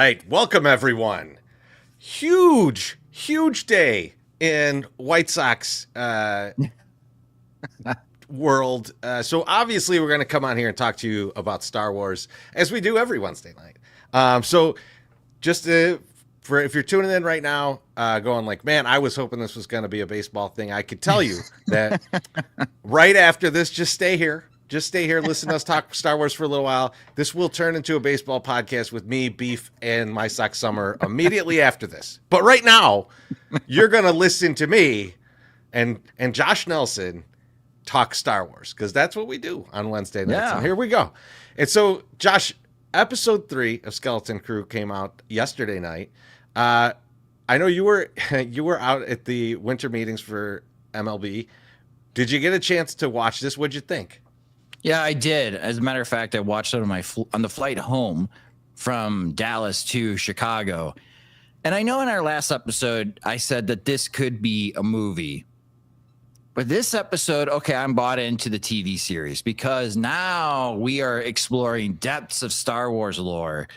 right, welcome everyone. Huge day in White Sox world. So obviously we're going to come on here and talk to you about Star Wars as we do every Wednesday night. So just for if you're tuning in right now, going like, man, I was hoping this was going to be a baseball thing. I could tell you that right after this, just stay here. Just stay here, listen to us talk Star Wars for a little while. This will turn into a baseball podcast with me, Beef, and my Sox Summer immediately after this. But right now, you're going to listen to me and Josh Nelson talk Star Wars, because that's what we do on Wednesday nights. Yeah. And here we go. And so, Josh, episode 3 of Skeleton Crew came out yesterday night. I know you were out at the winter meetings for MLB. Did you get a chance to watch this? What'd you think? Yeah, I did. As a matter of fact, I watched it on the flight home from Dallas to Chicago. And I know in our last episode, I said that this could be a movie. But this episode, okay, I'm bought into the TV series because now we are exploring depths of Star Wars lore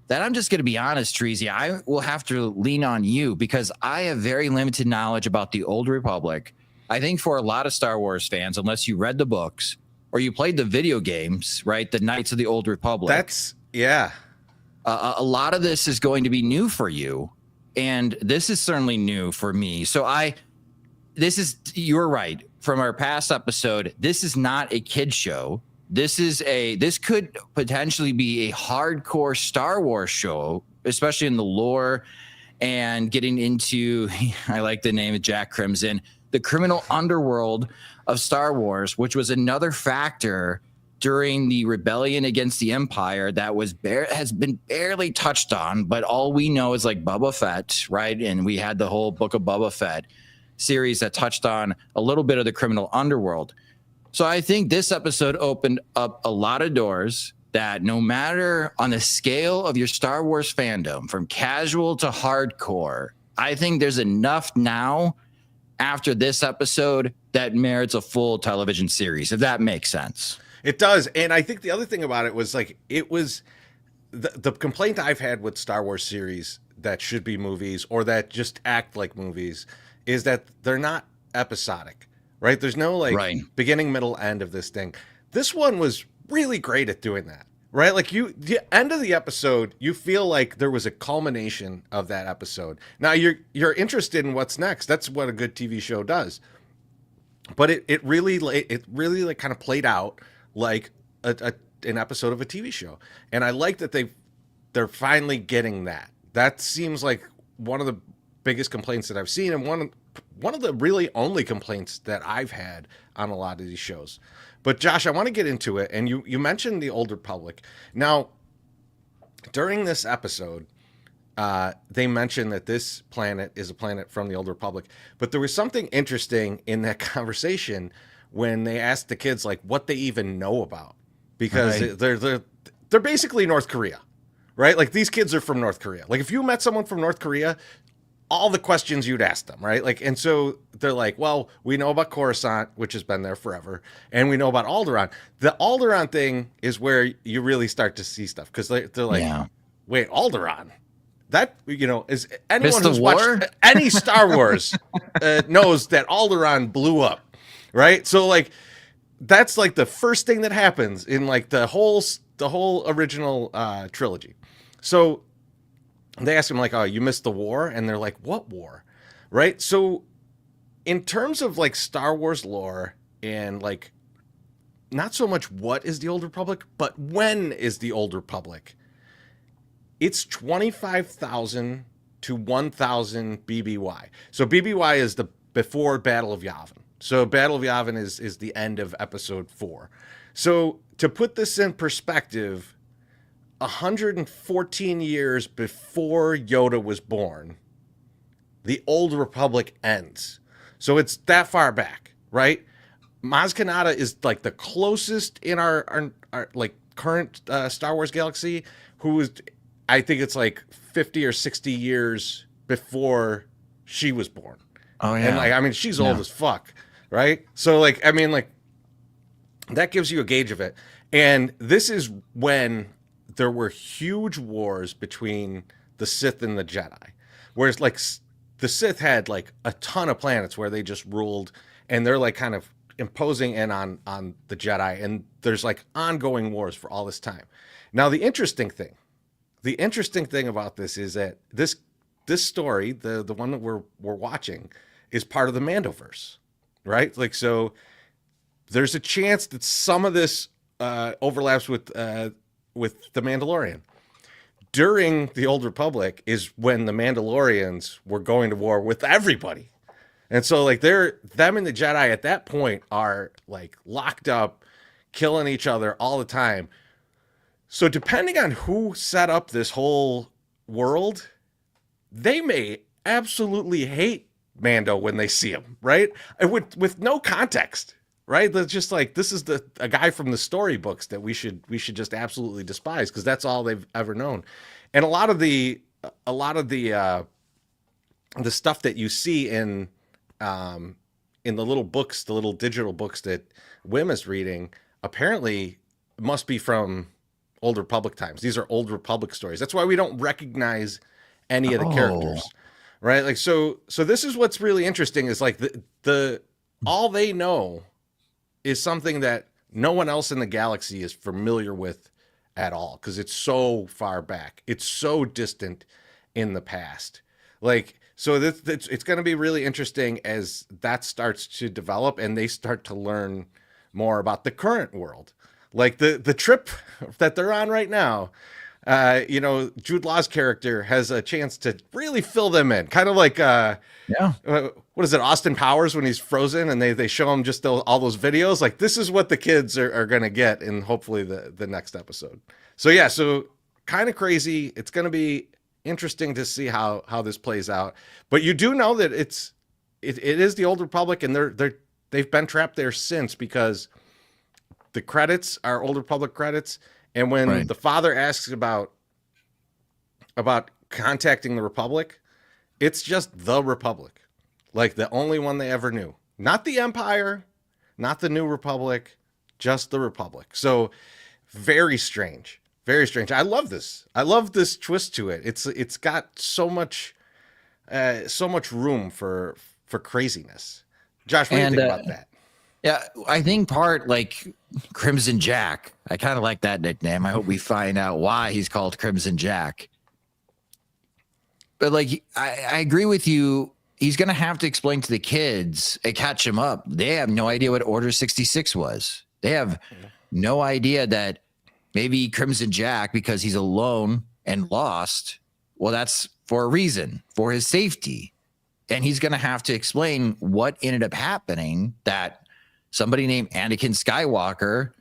that I'm just going to be honest, Chorizy, I will have to lean on you because I have very limited knowledge about the Old Republic. I think for a lot of Star Wars fans, unless you read the books, or you played the video games, right? The Knights of the Old Republic. Yeah. A lot of this is going to be new for you. And this is certainly new for me. So you're right. From our past episode, this is not a kid show. This could potentially be a hardcore Star Wars show, especially in the lore and getting into, I like the name of Jack Crimson, the criminal underworld of Star Wars, which was another factor during the rebellion against the Empire that has been barely touched on, but all we know is like Boba Fett, right? And we had the whole Book of Boba Fett series that touched on a little bit of the criminal underworld. So I think this episode opened up a lot of doors that no matter on the scale of your Star Wars fandom, from casual to hardcore, I think there's enough now after this episode that merits a full television series, if that makes sense. It does. And I think the other thing about it was like, it was the complaint I've had with Star Wars series that should be movies or that just act like movies is that they're not episodic, right? There's no beginning, middle, end of this thing. This one was really great at doing that, right? Like the end of the episode, you feel like there was a culmination of that episode. Now you're interested in what's next. That's what a good TV show does. But it really kind of played out like an episode of a TV show. And I like that they're finally getting that. That seems like one of the biggest complaints that I've seen, and one of the really only complaints that I've had on a lot of these shows. But Josh, I want to get into it. And you mentioned the Old Republic. Now, during this episode, they mentioned that this planet is a planet from the Old Republic. But there was something interesting in that conversation when they asked the kids like what they even know about, because they're basically North Korea, right? Like these kids are from North Korea. Like if you met someone from North Korea, all the questions you'd ask them, right? Like, and so they're like, well, we know about Coruscant, which has been there forever, and we know about Alderaan. The Alderaan thing is where you really start to see stuff, because they're like, wait, Alderaan? That, is anyone who's watched any Star Wars knows that Alderaan blew up, right? So like, that's like the first thing that happens in like the whole original trilogy. So they ask him like, oh, you missed the war? And they're like, what war? Right? So in terms of like Star Wars lore and like, not so much what is the Old Republic, but when is the Old Republic? It's 25,000 to 1,000 BBY. So BBY is the before Battle of Yavin. So Battle of Yavin is the end of episode 4. So to put this in perspective, 114 years before Yoda was born, the Old Republic ends. So it's that far back, right? Maz Kanata is like the closest in our like current Star Wars galaxy, who is, I think it's like 50 or 60 years before she was born. Oh yeah. And like, I mean, she's old as fuck, right? So like, I mean, like that gives you a gauge of it. And this is when there were huge wars between the Sith and the Jedi, whereas like the Sith had like a ton of planets where they just ruled, and they're like kind of imposing in on the Jedi, and there's like ongoing wars for all this time. Now the interesting thing about this is that this story, the one that we're watching, is part of the Mandoverse, right? Like, so there's a chance that some of this overlaps with the Mandalorian. During the Old Republic is when the Mandalorians were going to war with everybody. And so like them and the Jedi at that point are like locked up, killing each other all the time. So depending on who set up this whole world, they may absolutely hate Mando when they see him, right? And with no context, right? They're just like, this is a guy from the storybooks that we should just absolutely despise because that's all they've ever known. And a lot of the stuff that you see in the little books, the little digital books that Wim is reading, apparently must be from Old Republic times. These are Old Republic stories. That's why we don't recognize any of the characters, right? Like, so this is what's really interesting is like the all they know is something that no one else in the galaxy is familiar with at all because it's so far back. It's so distant in the past. Like, so it's going to be really interesting as that starts to develop and they start to learn more about the current world. Like the trip that they're on right now, Jude Law's character has a chance to really fill them in. Kind of like, what is it, Austin Powers when he's frozen and they show him just all those videos. Like, this is what the kids are going to get in hopefully the next episode. So yeah, so kind of crazy. It's going to be interesting to see how this plays out. But you do know that it is the Old Republic, and they've been trapped there since because the credits are Old Republic credits. And when the father asks about contacting the Republic, it's just the Republic. Like the only one they ever knew. Not the Empire, not the New Republic, just the Republic. So very strange. Very strange. I love this. I love this twist to it. It's got so much room for craziness. Josh, what do you think about that? Yeah, I think part like Crimson Jack. I kind of like that nickname. I hope we find out why he's called Crimson Jack. But like, I agree with you. He's going to have to explain to the kids and catch them up. They have no idea what Order 66 was. They have no idea that maybe Crimson Jack, because he's alone and lost, well, that's for a reason, for his safety. And he's going to have to explain what ended up happening, that somebody named Anakin Skywalker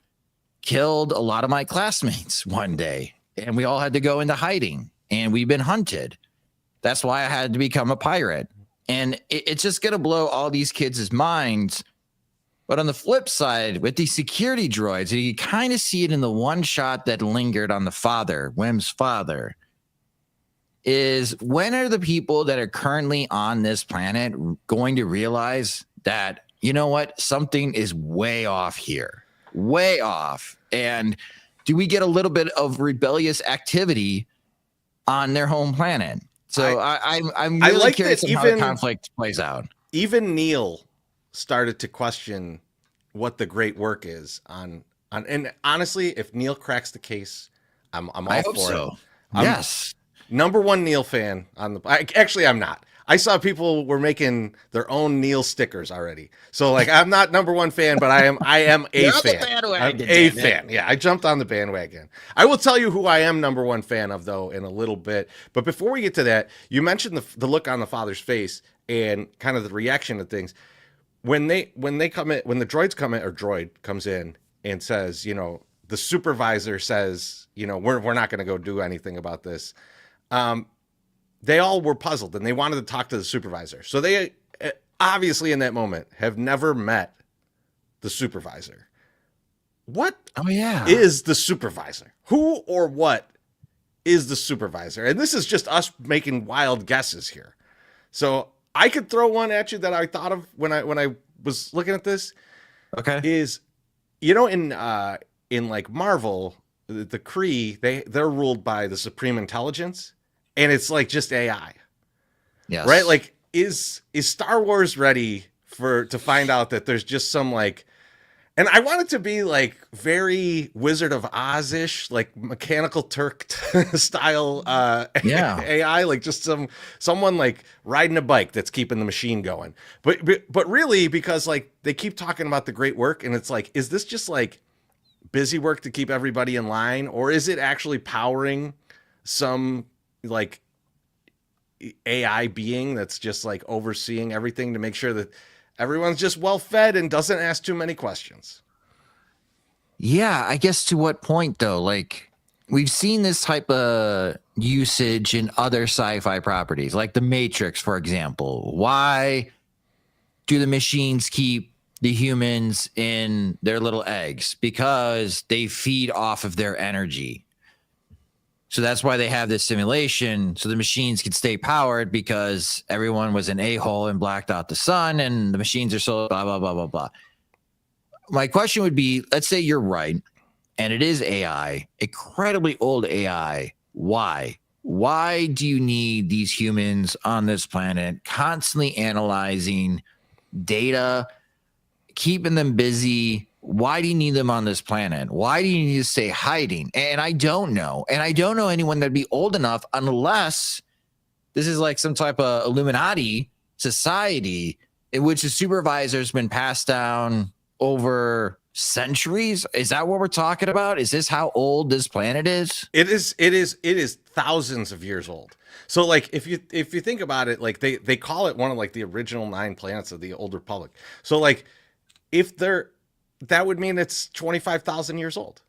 killed a lot of my classmates one day, and we all had to go into hiding, and we've been hunted. That's why I had to become a pirate. And it's just going to blow all these kids' minds. But on the flip side, with these security droids, you kind of see it in the one shot that lingered on the father, Wim's father, is when are the people that are currently on this planet going to realize that, you know what, something is way off here, way off? And do we get a little bit of rebellious activity on their home planet? So I'm really like curious how the conflict plays out. Even Neil started to question what the great work is on and honestly, if Neil cracks the case, I'm all for it. Yes. Number one Neil fan on actually I'm not. I saw people were making their own Neil stickers already. So like, I'm not number one fan, but I am a fan. I'm a fan. Yeah, I jumped on the bandwagon. I will tell you who I am number one fan of though in a little bit. But before we get to that, you mentioned the look on the father's face and kind of the reaction to things. When the droids come in, or droid comes in and says, the supervisor says, we're not going to go do anything about this. They all were puzzled and they wanted to talk to the supervisor. So they obviously in that moment have never met the supervisor. What is the supervisor? Who or what is the supervisor? And this is just us making wild guesses here. So I could throw one at you that I thought of when I was looking at this. Okay. Is, in like Marvel, the Kree, they're ruled by the Supreme Intelligence, and it's like just AI, Yes. right? Like, is Star Wars ready to find out that there's just some like, and I want it to be like very Wizard of Oz-ish, like Mechanical Turk style Yeah. AI, like just someone like riding a bike that's keeping the machine going. But really, because like they keep talking about the great work, and it's like, is this just like busy work to keep everybody in line, or is it actually powering some like AI being that's just like overseeing everything to make sure that everyone's just well fed and doesn't ask too many questions? Yeah, I guess to what point though? Like we've seen this type of usage in other sci-fi properties, like The Matrix, for example. Why do the machines keep the humans in their little eggs? Because they feed off of their energy. So that's why they have this simulation, so the machines can stay powered, because everyone was an a-hole and blacked out the sun, and the machines are so blah, blah, blah, blah, blah. My question would be, let's say you're right, and it is AI, incredibly old AI. Why? Why do you need these humans on this planet constantly analyzing data, keeping them busy? Why do you need them on this planet? Why do you need to stay hiding? And I don't know. And I don't know anyone that'd be old enough, unless this is like some type of Illuminati society in which the supervisor's been passed down over centuries. Is that what we're talking about? Is this how old this planet is? It is thousands of years old. So like if you think about it, like they call it one of like the original 9 planets of the Old Republic. So like if that would mean it's 25,000 years old.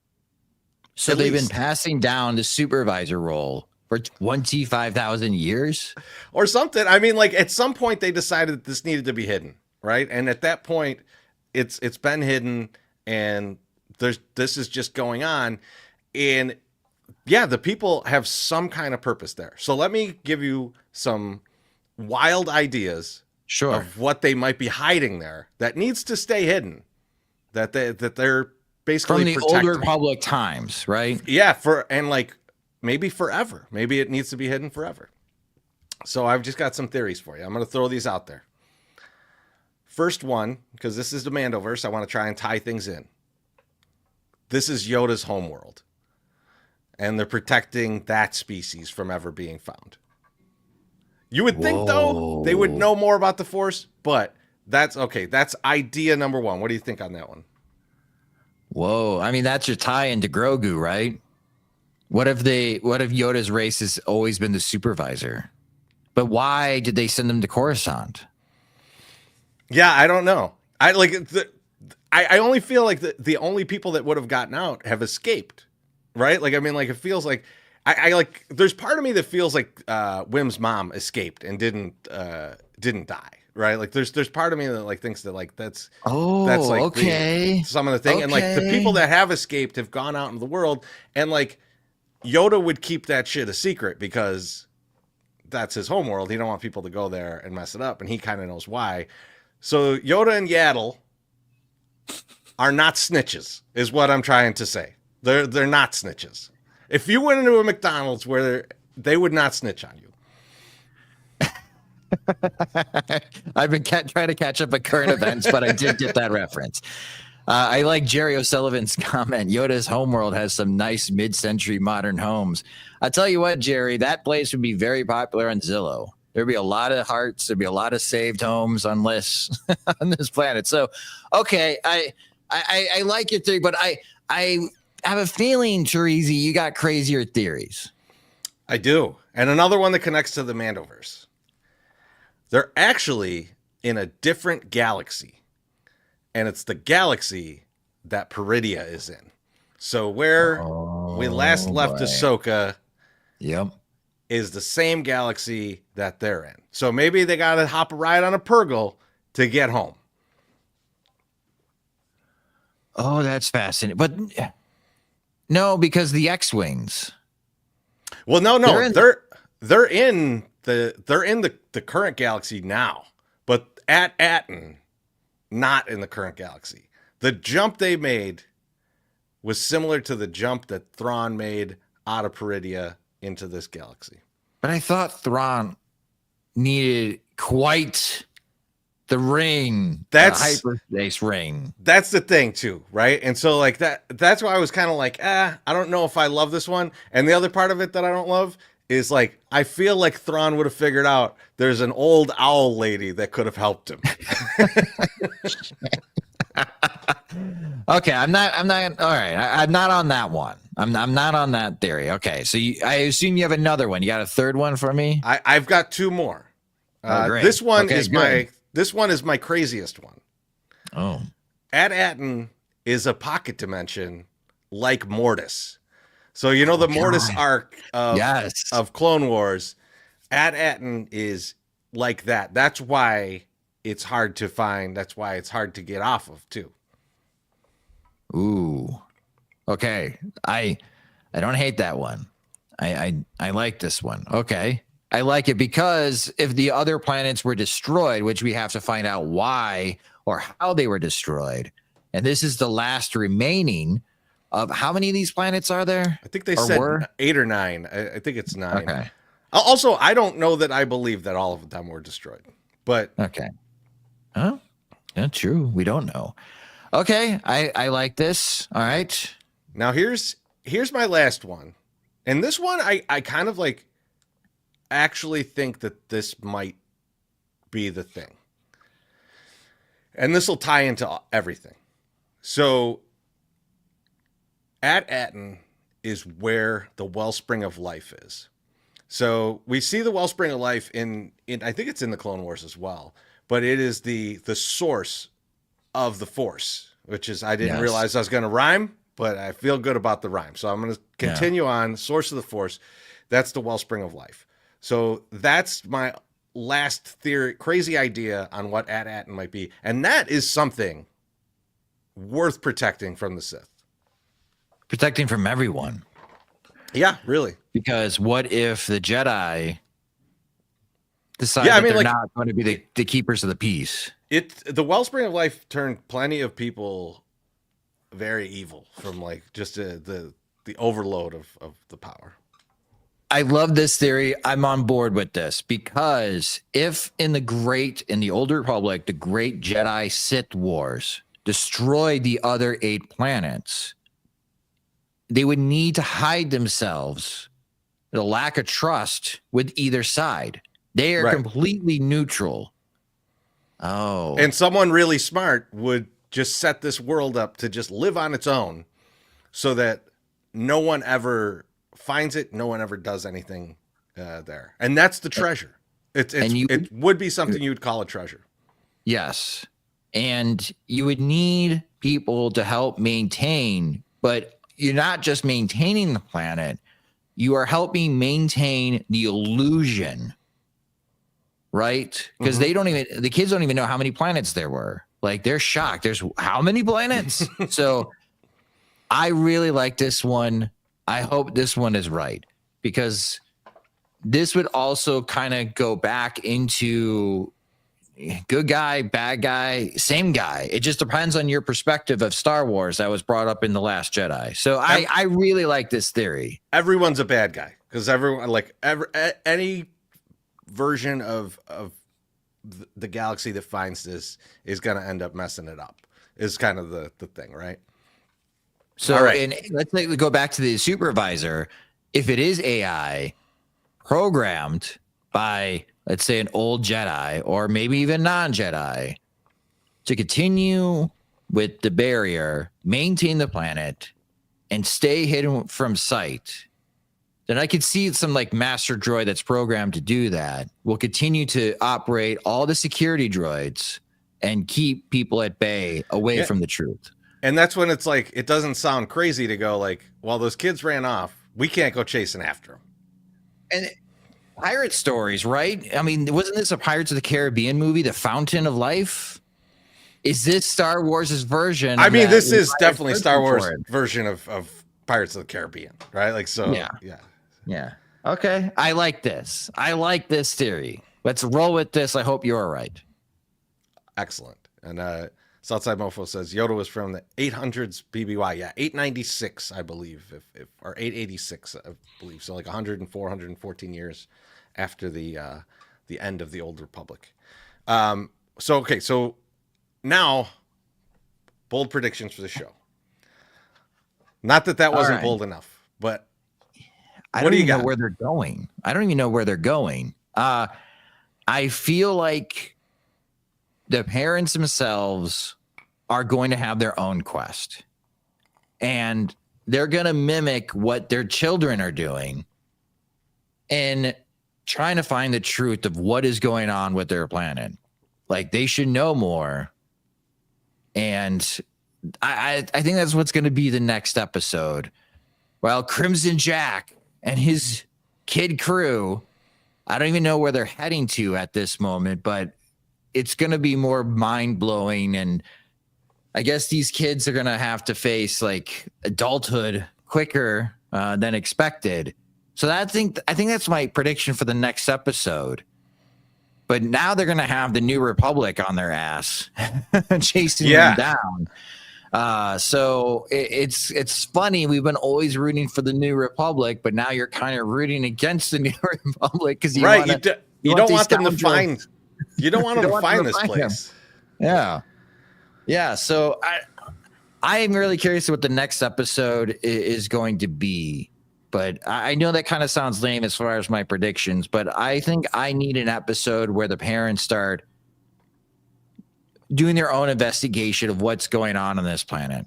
So they've been passing down the supervisor role for 25,000 years or something. I mean, like at some point they decided that this needed to be hidden, right? And at that point it's been hidden, and this is just going on. And yeah, the people have some kind of purpose there. So let me give you some wild ideas of what they might be hiding there that needs to stay hidden. That they're basically from the protecting. Old Republic times, right? Yeah, and like maybe forever. Maybe it needs to be hidden forever. So I've just got some theories for you. I'm going to throw these out there. First one, because this is the Mandoverse, I want to try and tie things in. This is Yoda's homeworld, and they're protecting that species from ever being found. You would think, though, they would know more about the Force, but that's okay. That's idea number one. What do you think on that one? Whoa. I mean, that's your tie into Grogu, right? What if Yoda's race has always been the supervisor? But why did they send them to Coruscant? Yeah, I don't know. I only feel like the only people that would have gotten out have escaped, right? Like, I mean, like it feels like I like there's part of me that feels like Wim's mom escaped and didn't die. Right, like there's part of me that like thinks that like that's like okay, some of the thing, and like the people that have escaped have gone out into the world, and like Yoda would keep that shit a secret because that's his homeworld. He don't want people to go there and mess it up, and he kind of knows why. So Yoda and Yaddle are not snitches, is what I'm trying to say. They're not snitches. If you went into a McDonald's where they would not snitch on you. I've been trying to catch up at current events, but I did get that reference. I like Jerry O'Sullivan's comment. Yoda's homeworld has some nice mid-century modern homes. I'll tell you what, Jerry, that place would be very popular on Zillow. There'd be a lot of hearts. There'd be a lot of saved homes on this planet. So, okay, I like your theory, but I have a feeling, Chorizy, you got crazier theories. I do. And another one that connects to the Mandoverse. They're actually in a different galaxy, and it's the galaxy that Peridia is in. So where we last left Ahsoka is the same galaxy that they're in. So maybe they got to hop a ride on a Purgle to get home. Oh, that's fascinating. But no, because the X-Wings. Well, no, they're in the current galaxy now, but at Aten, not in the current galaxy. The jump they made was similar to the jump that Thrawn made out of Peridia into this galaxy. But I thought Thrawn needed quite the ring, That's hyperspace ring. That's the thing too, right? And so like that's why I was kind of like, I don't know if I love this one. And the other part of it that I don't love is like I feel like Thrawn would have figured out there's an old owl lady that could have helped him. Okay, I'm not all right. I'm not on that one. I'm not on that theory. Okay, so I assume you have another one. You got a third one for me? I've got two more. Great. This one Okay, is good. my craziest one. Oh. At-Aten is a pocket dimension like Mortis. So you know the Mortis arc of Clone Wars, At-Aten is like that. That's why it's hard to find. That's why it's hard to get off of too. Ooh. Okay. I don't hate that one. I like this one. Okay. I like it because if the other planets were destroyed, which we have to find out why or how they were destroyed, and this is the last remaining of how many of these planets are there? I think they said 8 or 9. I think it's 9. Okay. Also, I don't know that I believe that all of them were destroyed, but okay. Oh, yeah, true. We don't know. Okay, I like this. All right. Now here's my last one, and this one I kind of like actually think that this might be the thing, and this will tie into everything. So, At-Aten is where the wellspring of life is. So we see the wellspring of life in I think it's in the Clone Wars as well, but it is the source of the Force, which is I didn't realize I was going to rhyme, but I feel good about the rhyme. So I'm going to continue on. Source of the Force, that's the wellspring of life. So that's my last theory, crazy idea on what At-Aten might be, and that is something worth protecting from the Sith. Protecting from everyone. Yeah, really. Because what if the Jedi decide that they're not going to be the keepers of the peace? The wellspring of life turned plenty of people very evil from like just the overload of the power. I love this theory. I'm on board with this because if in the Old Republic, the great Jedi Sith Wars destroyed the other 8 planets, they would need to hide themselves. The lack of trust with either side. They are completely neutral. Oh. And someone really smart would just set this world up to just live on its own so that no one ever finds it. No one ever does anything there. And that's the treasure. It would be something you would call a treasure. Yes. And you would need people to help maintain, but you're not just maintaining the planet. You are helping maintain the illusion, right? Because the kids don't even know how many planets there were. Like they're shocked. There's how many planets? So I really like this one. I hope this one is right because this would also kind of go back into good guy, bad guy, same guy. It just depends on your perspective of Star Wars that was brought up in The Last Jedi. So I really like this theory. Everyone's a bad guy because everyone any version of the galaxy that finds this is going to end up messing it up is kind of the thing, right? So let's go back to the supervisor. If it is AI programmed by, let's say, an old Jedi or maybe even non-Jedi to continue with the barrier, maintain the planet, and stay hidden from sight, then I could see some like master droid that's programmed to do that will continue to operate all the security droids and keep people at bay away from the truth. And that's when it's like, it doesn't sound crazy to go like, well, those kids ran off. We can't go chasing after them. And pirate stories, right? I mean, wasn't this a Pirates of the Caribbean movie, The Fountain of Life? Is this Star Wars' version? I mean, this is definitely Star Wars version of Pirates of the Caribbean, right? Like, so, yeah. Okay. I like this. I like this theory. Let's roll with this. I hope you're right. Excellent. And Southside Mofo says Yoda was from the 800s BBY. Yeah, 896, I believe, if or 886, I believe. So like 104, 114 years after the end of the Old Republic. So now bold predictions for the show. Not that All wasn't right. bold enough, but I what don't do you even know got? where they're going. I don't even know where they're going. I feel like the parents themselves are going to have their own quest, and they're going to mimic what their children are doing and trying to find the truth of what is going on with their planet. Like, they should know more. And I think that's what's going to be the next episode. Well, Crimson Jack and his kid crew, I don't even know where they're heading to at this moment, but it's going to be more mind-blowing. And I guess these kids are going to have to face like adulthood quicker than expected. So I think that's my prediction for the next episode. But now they're going to have the New Republic on their ass, chasing them down. So it's funny. We've been always rooting for the New Republic, but now you're kind of rooting against the New Republic because you don't want them to find. You don't want them to find this place. Yeah. So I am really curious what the next episode is going to be. But I know that kind of sounds lame as far as my predictions, but I think I need an episode where the parents start doing their own investigation of what's going on this planet.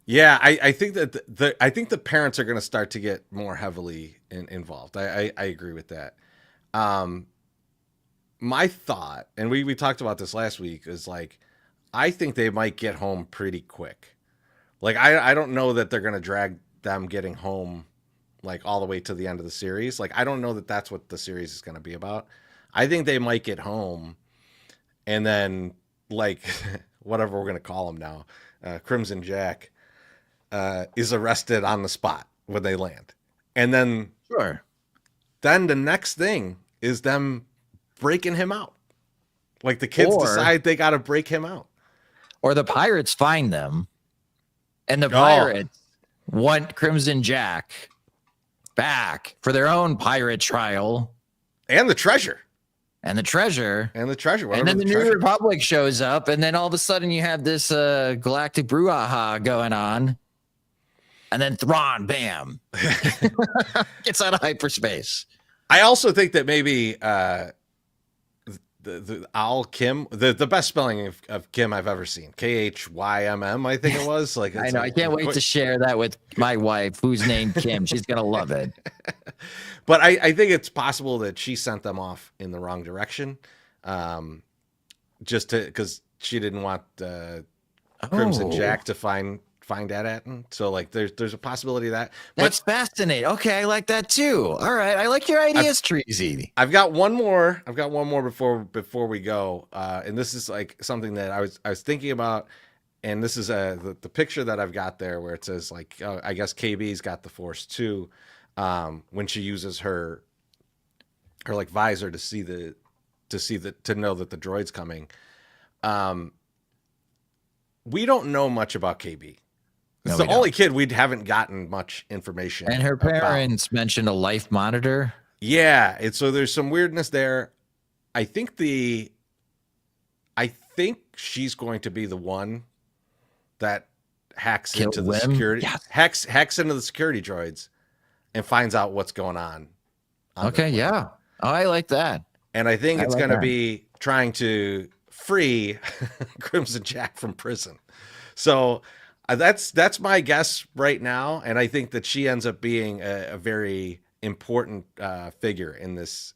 Yeah, I think that I think the parents are going to start to get more heavily involved. I agree with that. My thought, and we talked about this last week, is like I think they might get home pretty quick. Like I don't know that they're going to drag them getting home like all the way to the end of the series. Like I don't know that that's what the series is going to be about. I think they might get home, and then like whatever we're going to call him now, Crimson Jack is arrested on the spot when they land. And then then the next thing is them breaking him out. Like the kids decide they got to break him out. Or the pirates find them, and the pirates want Crimson Jack back for their own pirate trial. And the treasure. And the treasure. And then the New Republic shows up, and then all of a sudden you have this galactic brouhaha going on. And then Thrawn, bam, gets out of hyperspace. I also think that maybe the Owl Kim, the best spelling of Kim I've ever seen, Khymm, I think it was. Like I know, I can't wait to share that with my wife, who's named Kim. She's gonna love it. But I think it's possible that she sent them off in the wrong direction, just because she didn't want Crimson Jack to find Dad-Atten. So like there's a possibility of that. That's fascinating. Okay, I like that too. All right, I like your ideas, Chorizy. I've got one more before we go, and this is like something that I was thinking about, and this is the picture that I've got there where it says like I guess KB's got the Force too, when she uses her like visor to know that the droid's coming. We don't know much about KB. It's the only kid we haven't gotten much information. And her parents mentioned a life monitor. Yeah, so there's some weirdness there. I think she's going to be the one that hacks into the security, hacks into the security droids, and finds out what's going on. Okay, yeah, I like that. And I think it's going to be trying to free Crimson Jack from prison. So that's my guess right now, and I think that she ends up being a very important figure in this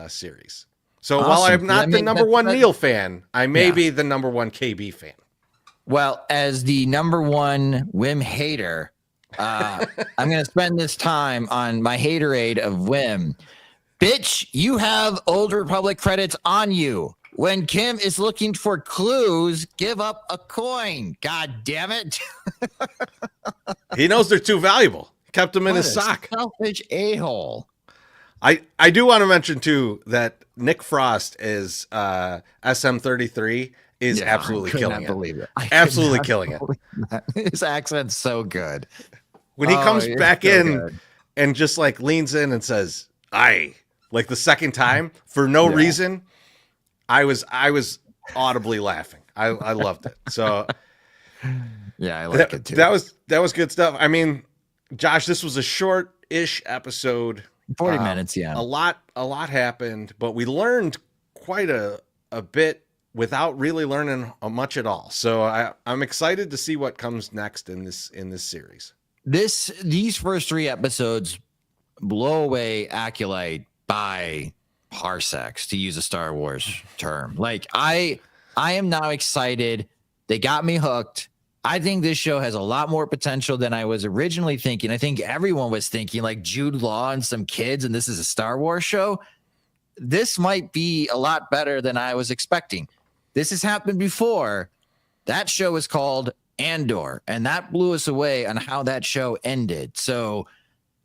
series. So while I'm not the number one Neil fan, I may be the number one KB fan. Well, as the number one Wim hater, I'm going to spend this time on my haterade of Wim. Bitch, you have Old Republic credits on you. When Kim is looking for clues, give up a coin. God damn it. He knows they're too valuable. Kept them in his sock. Selfish a-hole. I do want to mention too that Nick Frost is SM33 is Yeah, absolutely I could killing not it. believe it. Absolutely killing it. His accent's so good. When he comes it's back so in good. and just like leans in and says, "I," like the second time for no Yeah. reason, I was audibly laughing. I loved it. So Yeah, I like it too. that was good stuff. I mean, Josh, this was a short-ish episode. 40 minutes, yeah. A lot happened, but we learned quite a bit without really learning much at all. So I'm excited to see what comes next in this series. These first 3 episodes blow away Acolyte by parsecs, to use a Star Wars term. Like I am now excited. They got me hooked. I think this show has a lot more potential than I was originally thinking. I think everyone was thinking like Jude Law and some kids, and this is a Star Wars show. This might be a lot better than I was expecting. This has happened before. That show is called Andor, and that blew us away on how that show ended. So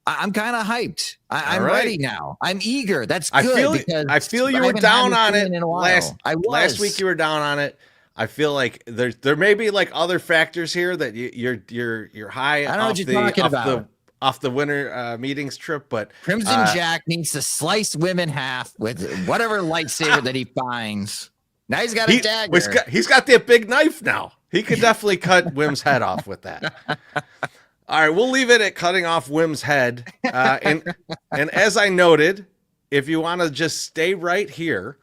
I'm kind of hyped. I'm ready now. I'm eager. That's good. I feel you were down on it last week. You were down on it. I feel like there may be like other factors here that you're high off the winter meetings trip, but Crimson Jack needs to slice Wim in half with whatever lightsaber that he finds. Now he's got a dagger. He's got that big knife now. He could definitely cut Wim's head off with that. All right, we'll leave it at cutting off Wim's head. And as I noted, if you want to just stay right here,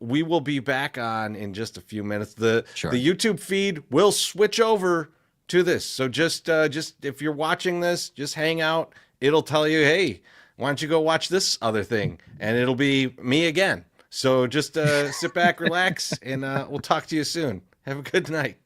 we will be back on in just a few minutes. The YouTube feed will switch over to this. So just if you're watching this, just hang out. It'll tell you, hey, why don't you go watch this other thing? And it'll be me again. So just sit back, relax, and we'll talk to you soon. Have a good night.